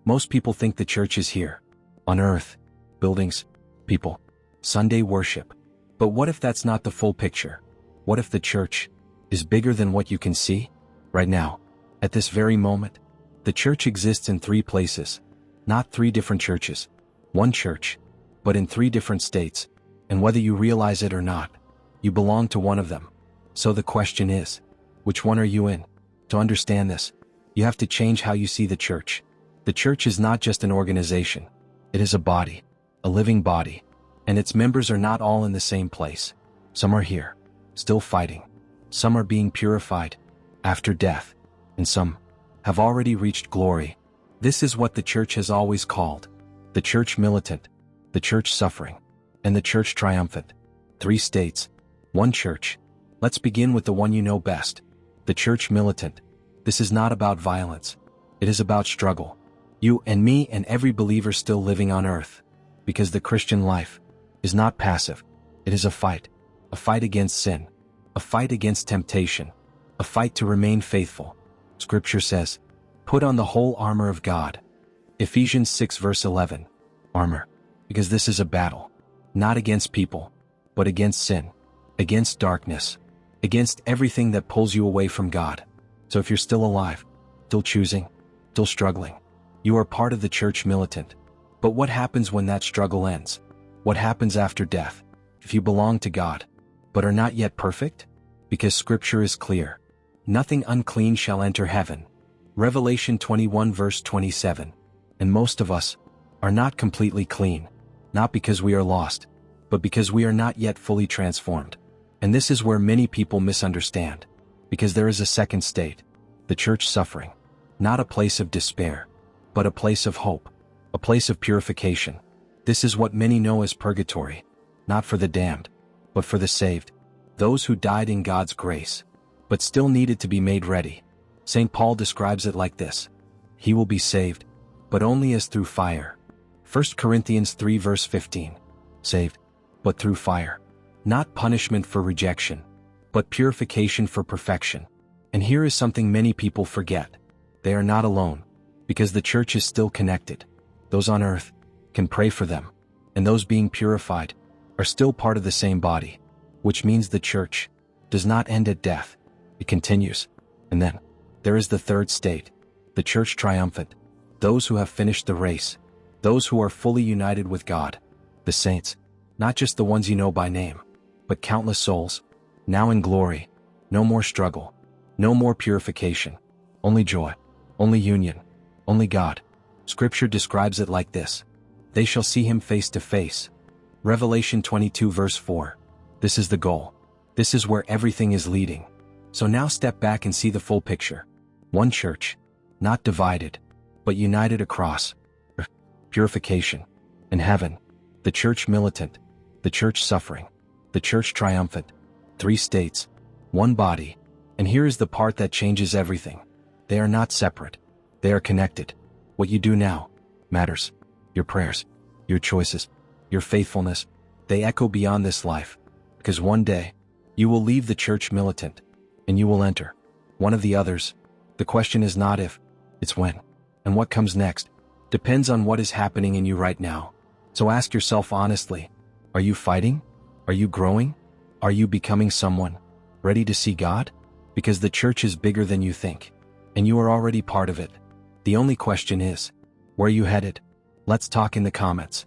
Most people think the church is here, on earth, buildings, people, Sunday worship. But what if that's not the full picture? What if the church is bigger than what you can see? Right now, at this very moment, the church exists in 3 places, not 3 different churches. One church, but in 3 different states, and whether you realize it or not, you belong to one of them. So the question is, which one are you in? To understand this, you have to change how you see the church. The church is not just an organization. It is a body, a living body, and its members are not all in the same place. Some are here, still fighting. Some are being purified after death, and some have already reached glory. This is what the church has always called the Church Militant, the Church Suffering, and the Church Triumphant. 3 states, 1 church. Let's begin with the one you know best, the Church Militant. This is not about violence. It is about struggle. You and me and every believer still living on earth. Because the Christian life is not passive. It is a fight against sin, a fight against temptation, a fight to remain faithful. Scripture says, put on the whole armor of God. Ephesians 6 verse 11, armor. Because this is a battle, not against people, but against sin, against darkness, against everything that pulls you away from God. So if you're still alive, still choosing, still struggling, you are part of the Church Militant. But what happens when that struggle ends? What happens after death? If you belong to God, but are not yet perfect? Because Scripture is clear. Nothing unclean shall enter heaven. Revelation 21 verse 27. And most of us are not completely clean, not because we are lost, but because we are not yet fully transformed. And this is where many people misunderstand. Because there is a second state, the church suffering, not a place of despair, but a place of hope, a place of purification. This is what many know as purgatory, not for the damned, but for the saved, those who died in God's grace, but still needed to be made ready. St. Paul describes it like this: he will be saved, but only as through fire. 1 Corinthians 3 verse 15, saved, but through fire, not punishment for rejection, but purification for perfection. And here is something many people forget. They are not alone, because the church is still connected. Those on earth can pray for them, and those being purified are still part of the same body, which means the church does not end at death. It continues. And then there is the third state, the Church Triumphant, those who have finished the race, those who are fully united with God, the saints, not just the ones you know by name, but countless souls, now in glory. No more struggle, no more purification, only joy, only union, only God. Scripture describes it like this: they shall see him face to face. Revelation 22 verse 4. This is the goal. This is where everything is leading. So now step back and see the full picture. One church, not divided, but united across purification and heaven. The Church Militant, the Church Suffering, the Church Triumphant. 3 states, 1 body. And here is the part that changes everything. They are not separate. They are connected. What you do now matters. Your prayers, your choices, your faithfulness, they echo beyond this life. Because one day, you will leave the Church Militant, and you will enter one of the others. The question is not if, it's when. And what comes next depends on what is happening in you right now. So ask yourself honestly, are you fighting? Are you growing? Are you becoming someone ready to see God? Because the church is bigger than you think, and you are already part of it. The only question is, where are you headed? Let's talk in the comments.